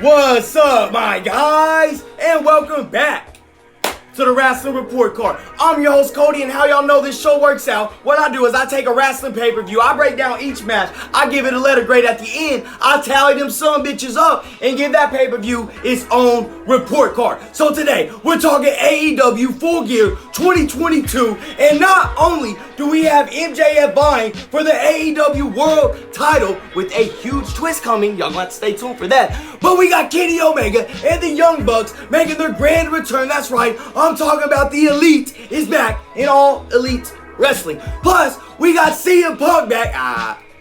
What's up, my guys? And welcome back to the Wrestling Report Card. I'm your host, Cody, and how y'all know this show works out, what I do is I take a wrestling pay-per-view, I break down each match, I give it a letter grade at the end, I tally them some bitches up, and give that pay-per-view its own report card. So today, we're talking AEW Full Gear 2022, and not only do we have MJF vying for the AEW World title with a huge twist coming, y'all gonna have to stay tuned for that, but we got Kenny Omega and the Young Bucks making their grand return. That's right, I'm talking about the Elite is back in All Elite Wrestling. Plus, we got CM Punk back.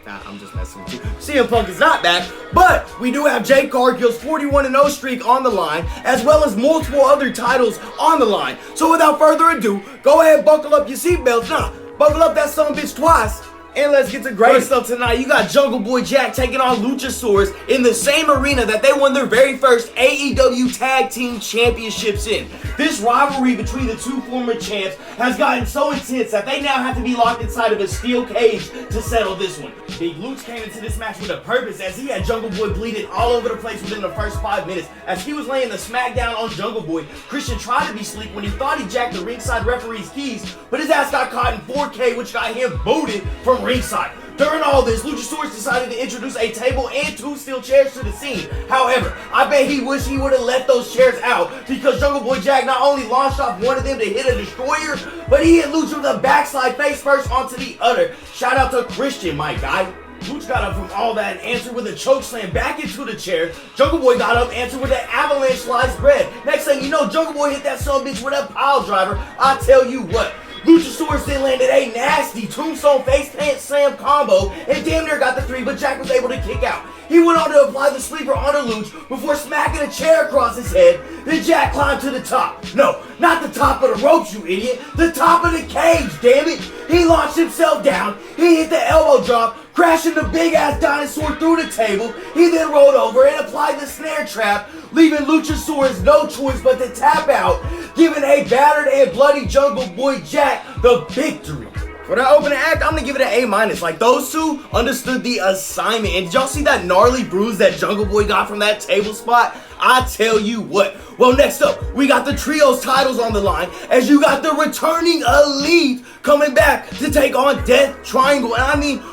I'm just messing with you. CM Punk is not back, but we do have Jade Carghill's 41-0 streak on the line, as well as multiple other titles on the line. So without further ado, go ahead, buckle up your seatbelts. Buckle up that son of a bitch twice. And let's get to great stuff tonight. You got Jungle Boy Jack taking on Luchasaurus in the same arena that they won their very first AEW Tag Team Championships in. This rivalry between the two former champs has gotten so intense that they now have to be locked inside of a steel cage to settle this one. Big Luch came into this match with a purpose as he had Jungle Boy bleeding all over the place within the first 5 minutes. As he was laying the smackdown on Jungle Boy, Christian tried to be sleek when he thought he jacked the ringside referee's keys, but his ass got caught in 4K, which got him booted from ringside. During all this, Luchasaurus decided to introduce a table and 2 steel chairs to the scene. However, I bet he wished he would have left those chairs out because Jungle Boy Jack not only launched off one of them to hit a destroyer, but he hit Lucha with a backslide face first onto the other. Shout out to Christian, my guy. Luch got up from all that and answered with a choke slam back into the chair. Jungle Boy got up, answered with an avalanche sliced bread. Next thing you know, Jungle Boy hit that son of a bitch with a pile driver. I tell you what. Luchasaurus then landed a nasty tombstone face plant slam combo and damn near got the 3, but Jack was able to kick out. He went on to apply the sleeper onto Luch before smacking a chair across his head. Then Jack climbed to the top. No, not the top of the ropes, you idiot. The top of the cage, damn it. He launched himself down. He hit the elbow drop, crashing the big ass dinosaur through the table. He then rolled over and applied the snare trap, leaving Luchasaurus no choice but to tap out, giving a battered and bloody Jungle Boy Jack the victory. For that opening act, I'm gonna give it an A-. Like, those two understood the assignment. And did y'all see that gnarly bruise that Jungle Boy got from that table spot? I tell you what. Well, next up, we got the trios titles on the line, as you got the returning Elite coming back to take on Death Triangle. And I mean,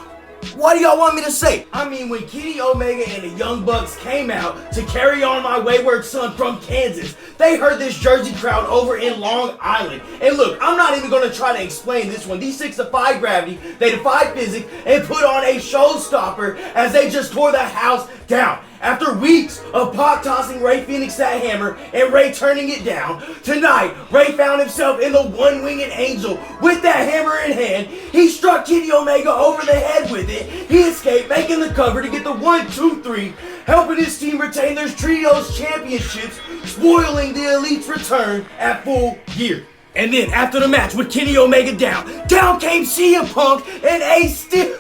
what do y'all want me to say? I mean, when Kenny Omega and the Young Bucks came out to carry on my wayward son from Kansas, they heard this Jersey crowd over in Long Island. And look, I'm not even going to try to explain this one. These 6 defy gravity, they defy physics, and put on a showstopper as they just tore the house down. After weeks of Pac tossing Ray Phoenix that hammer and Ray turning it down, tonight Ray found himself in the one-winged angel with that hammer in hand. He struck Kenny Omega over the head with it. He escaped, making the cover to get the 1, 2, 3, helping his team retain their trios championships, spoiling the Elite's return at Full Gear. And then after the match with Kenny Omega down came CM Punk and a still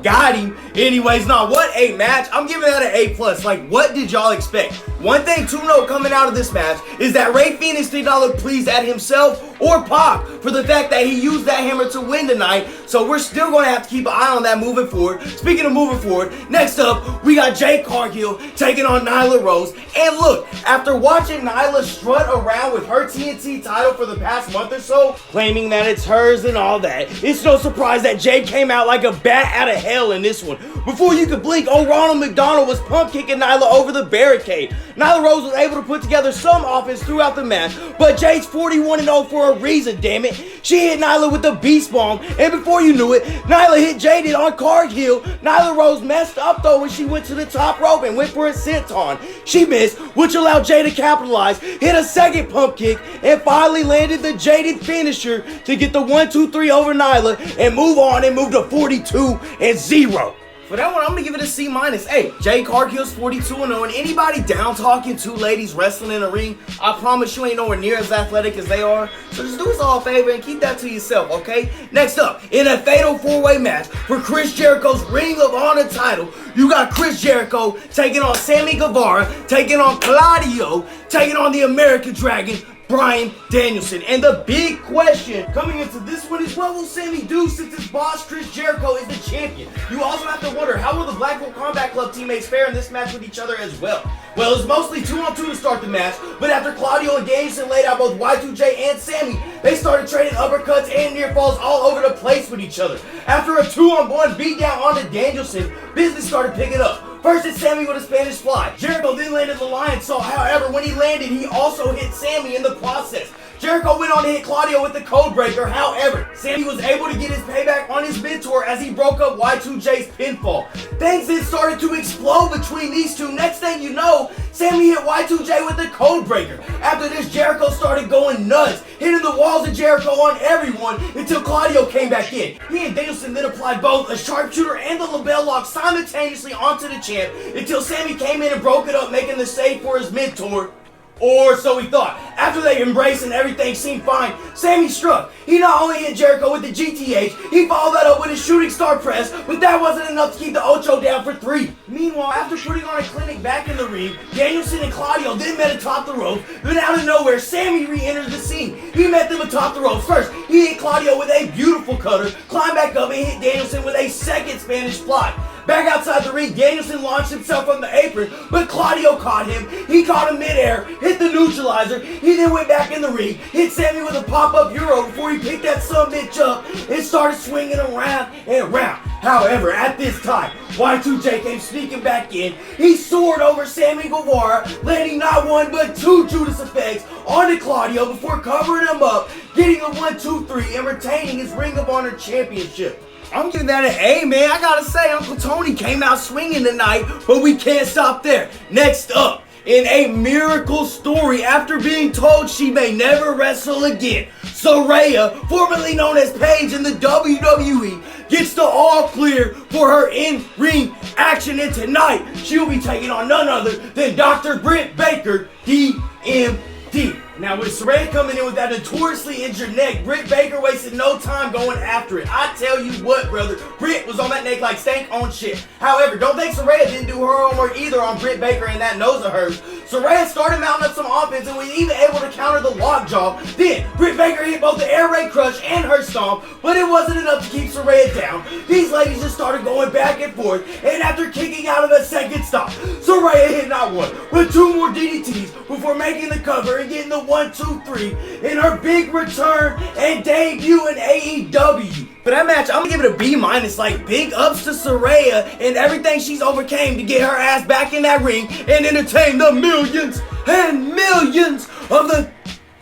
got him. Anyways, what a match. I'm giving that an A+. Like, what did y'all expect? One thing to note coming out of this match is that Ray Phoenix did not look pleased at himself or Pac for the fact that he used that hammer to win tonight. So we're still going to have to keep an eye on that moving forward. Speaking of moving forward, next up, we got Jade Carghill taking on Nyla Rose. And look, after watching Nyla strut around with her TNT title for the past month or so, claiming that it's hers and all that, it's no surprise that Jade came out like a bat out of hell in this one. Before you could blink, Ronald McDonald was pump kicking Nyla over the barricade. Nyla Rose was able to put together some offense throughout the match, but Jade's 41-0 for a reason, damn it. She hit Nyla with the Beast Bomb, and before you knew it, Nyla hit Jade on Carghill. Nyla Rose messed up though when she went to the top rope and went for a senton. She missed, which allowed Jade to capitalize, hit a second pump kick, and finally landed the Jaded finisher to get the 1, 2, 3 over Nyla and move on and move to 42-0. For that one, I'm going to give it a C-. Hey, Jade Carghill's 42-0, and anybody down talking 2 ladies wrestling in a ring, I promise you ain't nowhere near as athletic as they are. So just do us all a favor and keep that to yourself, okay? Next up, in a fatal 4-way match for Chris Jericho's Ring of Honor title, you got Chris Jericho taking on Sammy Guevara, taking on Claudio, taking on the American Dragon, Bryan Danielson. And the big question coming into this one is, what will Sammy do since his boss Chris Jericho is the champion? You also have to wonder, how will the Blackpool Combat Club teammates fare in this match with each other as well? Well, it's mostly 2-on-2 to start the match, but after Claudio and Danielson laid out both Y2J and Sammy, they started trading uppercuts and near falls all over the place with each other. After a 2-on-1 beatdown onto Danielson, business started picking up. First hit Sammy with a Spanish fly. Jericho then landed the Lion Saw. However, when he landed, he also hit Sammy in the process. Jericho went on to hit Claudio with the Code Breaker. However, Sammy was able to get his payback on his mentor as he broke up Y2J's pinfall. Things then started to explode between these two. Next thing you know, Sammy hit Y2J with the Code Breaker. After this, Jericho started going nuts, hitting the walls of Jericho on everyone until Claudio came back in. He and Danielson then applied both a sharpshooter and the label lock simultaneously onto the champ until Sammy came in and broke it up, making the save for his mentor. Or so he thought. After they embraced and everything seemed fine, Sammy struck. He not only hit Jericho with the GTH, he followed that up with his shooting star press, but that wasn't enough to keep the Ocho down for 3. Meanwhile, after putting on a clinic back in the ring, Danielson and Claudio then met atop the ropes, but out of nowhere, Sammy re-enters the scene. He met them atop the ropes. First, he hit Claudio with a beautiful cutter, climbed back up and hit Danielson with a second Spanish fly. Back outside the ring, Danielson launched himself from the apron, but Claudio caught him. He caught him midair, hit the neutralizer. He then went back in the ring, hit Sammy with a pop-up Euro before he picked that summit up and started swinging around and around. However, at this time, Y2J came sneaking back in. He soared over Sammy Guevara, landing not one but 2 Judas effects onto Claudio before covering him up, getting a 1-2-3 and retaining his Ring of Honor championship. I'm giving that an A, man. I gotta say, Uncle Tony came out swinging tonight, but we can't stop there. Next up, in a miracle story, after being told she may never wrestle again, Saraya, formerly known as Paige in the WWE, gets the all clear for her in-ring action, and tonight she will be taking on none other than Dr. Britt Baker, DMD. Now, with Saraya coming in with that notoriously injured neck, Britt Baker wasted no time going after it. I tell you what, brother, Britt was on that neck like stank on shit. However, don't think Saraya didn't do her homework either on Britt Baker and that nose of hers. Saraya started mounting up some offense and was even able to counter the lockjaw. Then, Britt Baker hit both the air raid crush and her stomp, but it wasn't enough to keep Saraya down. These ladies just started going back and forth, and after kicking out of a second stop, Saraya hit not one, but 2 more DDTs before making the cover and getting the 1-2-3 in her big return and debut in AEW. For that match, I'm gonna give it a B-. Like, big ups to Saraya and everything she's overcame to get her ass back in that ring and entertain the millions and millions of the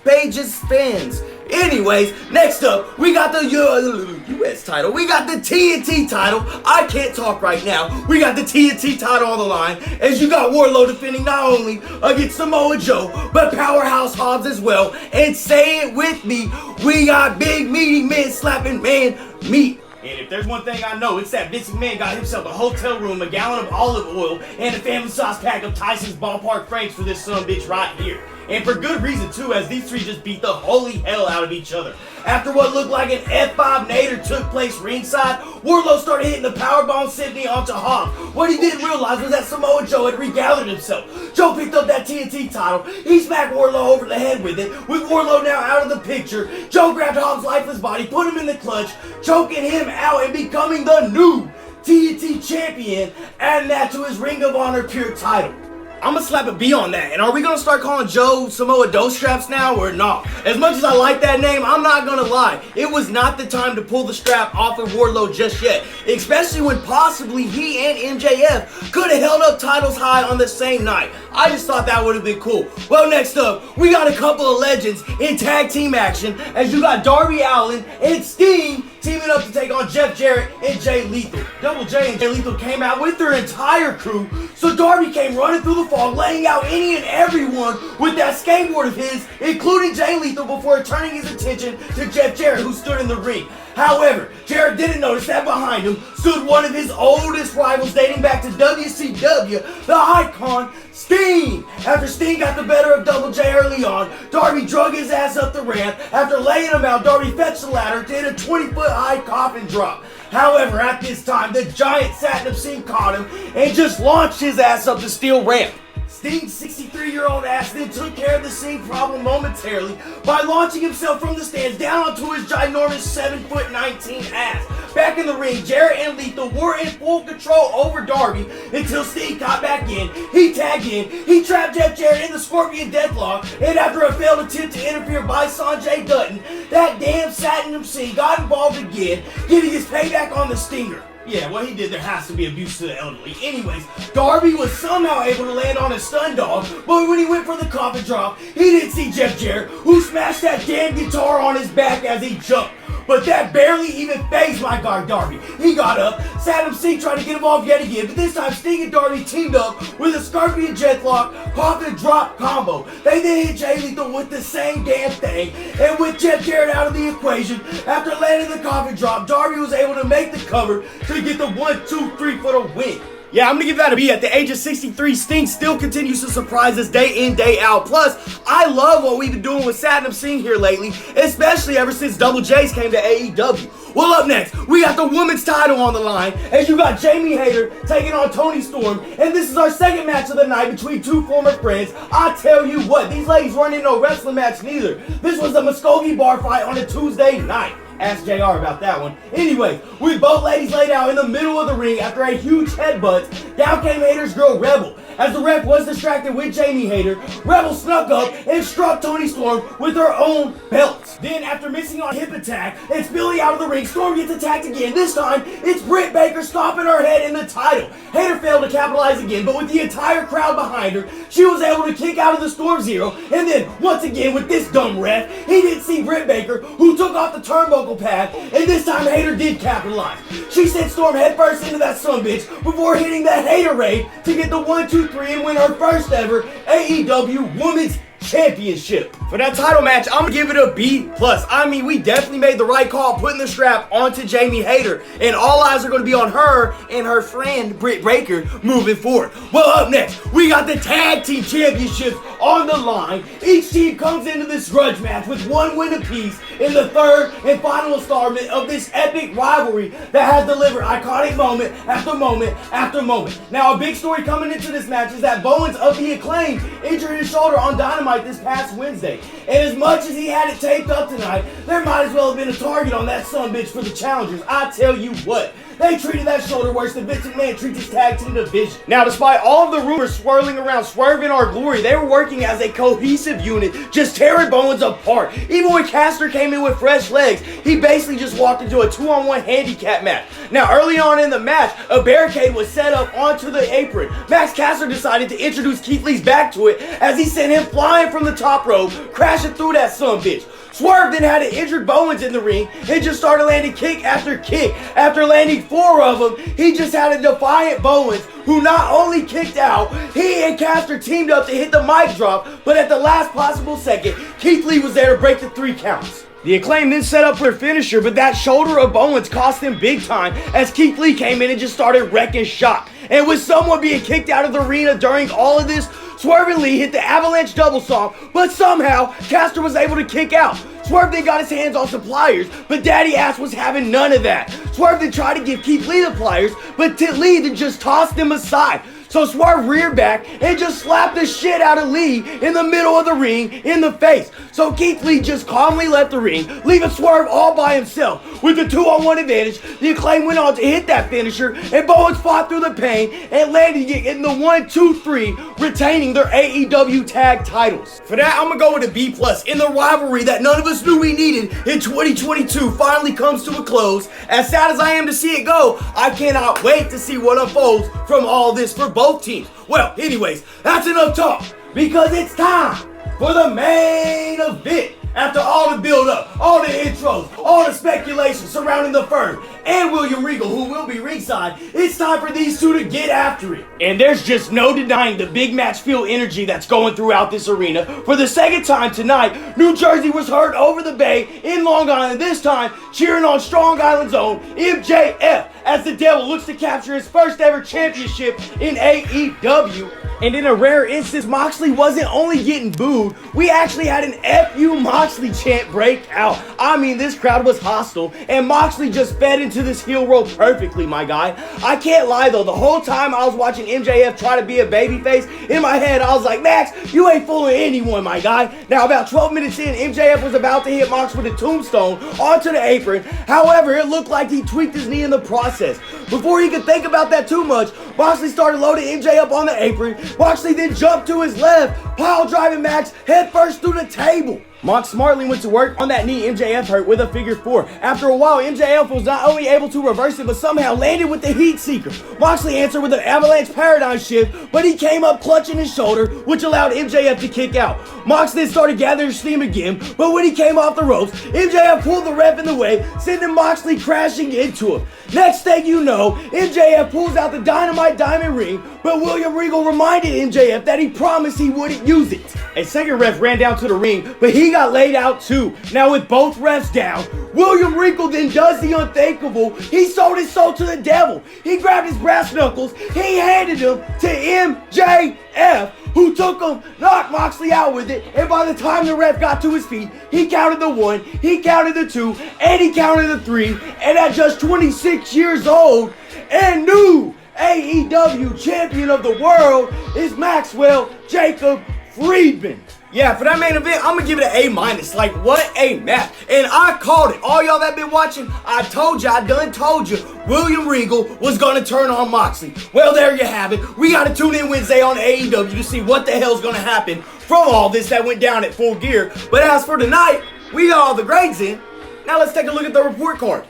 Paige's fans. Anyways, next up, we got the U.S. title. We got the TNT title. I can't talk right now. We got the TNT title on the line, as you got Wardlow defending not only against Samoa Joe, but Powerhouse Hobbs as well. And say it with me, we got big meaty men slapping man meat. And if there's one thing I know, it's that Vince McMahon got himself a hotel room, a gallon of olive oil, and a family sauce pack of Tyson's ballpark franks for this son of a bitch right here. And for good reason too, as these 3 just beat the holy hell out of each other. After what looked like an F5 nader took place ringside, Wardlow started hitting the powerbomb Sydney onto Hobbs. What he didn't realize was that Samoa Joe had regathered himself. Joe picked up that TNT title. He smacked Wardlow over the head with it. With Wardlow now out of the picture, Joe grabbed Hobbs' lifeless body, put him in the clutch, choking him out and becoming the new TNT champion, adding that to his Ring of Honor Pure title. I'm gonna slap a B on that. And are we gonna start calling Joe Samoa Doe Straps now or not? As much as I like that name, I'm not gonna lie. It was not the time to pull the strap off of Wardlow just yet. Especially when possibly he and MJF could have held up titles high on the same night. I just thought that would have been cool. Well, next up, we got a couple of legends in tag team action, as you got Darby Allin and Sting teaming up to take on Jeff Jarrett and Jay Lethal. Double J and Jay Lethal came out with their entire crew, so Darby came running through the fog, laying out any and everyone with that skateboard of his, including Jay Lethal, before turning his attention to Jeff Jarrett, who stood in the ring. However, Jarrett didn't notice that behind him stood one of his oldest rivals dating back to WCW, the icon Sting. After Sting got the better of Double J early on, Darby drug his ass up the ramp. After laying him out, Darby fetched the ladder to hit a 20-foot high coffin drop. However, at this time, the giant Satnam Singh caught him and just launched his ass up the steel ramp. Sting's 63-year-old ass then took care of the Sting problem momentarily by launching himself from the stands down onto his ginormous 7'19" ass. Back in the ring, Jarrett and Lethal were in full control over Darby until Sting got back in. He tagged in, he trapped Jeff Jarrett in the Scorpion Deathlock, and after a failed attempt to interfere by Sanjay Dutton, that damn Satin MC got involved again, getting his payback on the Stinger. Yeah, what he did, there has to be abuse to the elderly. Anyways, Darby was somehow able to land on a stun dog, but when he went for the coffin drop, he didn't see Jeff Jarrett, who smashed that damn guitar on his back as he jumped. But that barely even fazed my guy Darby. He got up, Saddam Singh tried to get involved yet again, but this time Sting and Darby teamed up with a Scorpion Jetlock coffin drop combo. They then hit Jay Lethal with the same damn thing, and with Jeff Jarrett out of the equation, after landing the coffin drop, Darby was able to make the cover to get the 1, 2, 3 for the win. Yeah, I'm gonna give that a B. At the age of 63, Sting still continues to surprise us day in, day out. Plus, I love what we've been doing with Satnam Singh here lately, especially ever since Double J's came to AEW. Well, up next, we got the women's title on the line, as you got Jamie Hayter taking on Toni Storm, and this is our second match of the night between two former friends. I tell you what, these ladies weren't in no wrestling match neither. This was a Muskogee bar fight on a Tuesday night. Ask JR about that one. Anyway, with both ladies laid out in the middle of the ring after a huge headbutt, down came Hayter's girl Rebel. As the ref was distracted with Jamie Hayter, Rebel snuck up and struck Toni Storm with her own belt. Then, after missing on a hip attack and spilling out of the ring, Storm gets attacked again. This time, it's Britt Baker stomping her head in the title. Hayter failed to capitalize again, but with the entire crowd behind her, she was able to kick out of the Storm Zero. And then, once again, with this dumb ref, he didn't see Britt Baker, who took off the turnbuckle pad, and this time Hayter did capitalize. She sent Storm headfirst into that sumbitch before hitting the Hayter raid to get the 1, 2, 3 and win her first ever AEW Women's Championship. For that title match, I'm gonna give it a B+. I mean, we definitely made the right call putting the strap onto Jamie Hayter, and all eyes are gonna be on her and her friend Britt Baker moving forward. Well, up next, we got the tag team championships on the line. Each team comes into this grudge match with one win apiece in the third and final installment of this epic rivalry that has delivered iconic moment after moment after moment. Now, a big story coming into this match is that Bowens of the Acclaimed injured his shoulder on Dynamite this past Wednesday. And as much as he had it taped up tonight, there might as well have been a target on that sumbitch for the challengers. I tell you what, they treated that shoulder worse than Vince McMahon treats his tag team division. Now, despite all of the rumors swirling around Swerve in Our Glory, they were working as a cohesive unit, just tearing Bowens apart. Even when Caster came in with fresh legs, he basically just walked into a 2-on-1 handicap match. Now, early on in the match, a barricade was set up onto the apron. Max Caster decided to introduce Keith Lee's back to it as he sent him flying from the top rope, crashing through that sumbitch. Swerve then had an injured Bowens in the ring and just started landing kick after kick. After landing 4 of them, he just had a defiant Bowens who not only kicked out, he and Caster teamed up to hit the mic drop, but at the last possible second, Keith Lee was there to break the 3 counts. The Acclaimed then set up their finisher, but that shoulder of Bowens cost him big time as Keith Lee came in and just started wrecking shop. And with someone being kicked out of the arena during all of this, Swerve and Lee hit the Avalanche double stomp, but somehow Caster was able to kick out. Swerve then got his hands on some pliers, but Daddy Ass was having none of that. Swerve then tried to give Keith Lee the pliers, but Lee then just tossed them aside. So Swerve reared back and just slapped the shit out of Lee in the middle of the ring in the face. So Keith Lee just calmly left the ring, leaving Swerve all by himself. With the 2-on-1 advantage, the Acclaim went on to hit that finisher, and Bowens fought through the pain and landing it in the 1, 2, 3, retaining their AEW tag titles. For that, I'm gonna go with a B+. In the rivalry that none of us knew we needed in 2022 finally comes to a close. As sad as I am to see it go, I cannot wait to see what unfolds from all this for both teams. Well, anyways, that's enough talk, because it's time for the main event. After all the build-up, all the intros, all the speculation surrounding the firm, and William Regal, who will be ringside, it's time for these two to get after it. And there's just no denying the big match feel energy that's going throughout this arena. For the second time tonight, New Jersey was heard over the bay in Long Island, this time cheering on Strong Island's own MJF as the Devil looks to capture his first ever championship in AEW. And in a rare instance, Moxley wasn't only getting booed, we actually had an FU Moxley Moxley chant break out. I mean, this crowd was hostile, and Moxley just fed into this heel role perfectly, my guy. I can't lie though, the whole time I was watching MJF try to be a babyface, in my head I was like, Max, you ain't fooling anyone, my guy. Now about 12 minutes in, MJF was about to hit Mox with a tombstone onto the apron. However, it looked like he tweaked his knee in the process. Before he could think about that too much, Moxley started loading MJ up on the apron. Moxley then jumped to his left, pile driving Max head first through the table. Mox smartly went to work on that knee MJF hurt with a figure 4. After a while, MJF was not only able to reverse it, but somehow landed with the heat seeker. Moxley answered with an avalanche paradigm shift, but he came up clutching his shoulder, which allowed MJF to kick out. Mox then started gathering steam again, but when he came off the ropes, MJF pulled the ref in the way, sending Moxley crashing into him. Next thing you know, MJF pulls out the Dynamite Diamond Ring, but William Regal reminded MJF that he promised he wouldn't use it. A second ref ran down to the ring, but he got laid out too. Now with both refs down, William Regal then does the unthinkable. He sold his soul to the devil. He grabbed his brass knuckles, he handed them to MJF, who took him, knocked Moxley out with it, and by the time the ref got to his feet, he counted the 1, he counted the 2, and he counted the 3, and at just 26 years old, and new AEW champion of the world is Maxwell Jacob Friedman. Yeah, for that main event, I'm going to give it an A-. Like, what a match. And I called it. All y'all that been watching, I told you, I done told you, William Regal was going to turn on Moxley. Well, there you have it. We got to tune in Wednesday on AEW to see what the hell's going to happen from all this that went down at Full Gear. But as for tonight, we got all the grades in. Now let's take a look at the report card.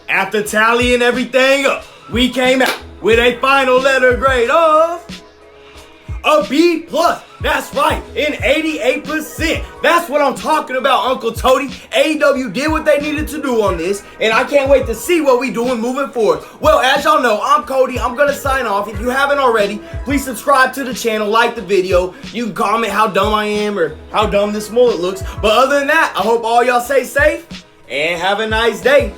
After tallying everything up, we came out with a final letter grade of a B+. That's right, in 88%. That's what I'm talking about, Uncle Tony. AEW did what they needed to do on this, and I can't wait to see what we doing moving forward. Well, as y'all know, I'm Cody. I'm going to sign off. If you haven't already, please subscribe to the channel, like the video. You can comment how dumb I am or how dumb this mullet looks. But other than that, I hope all y'all stay safe and have a nice day.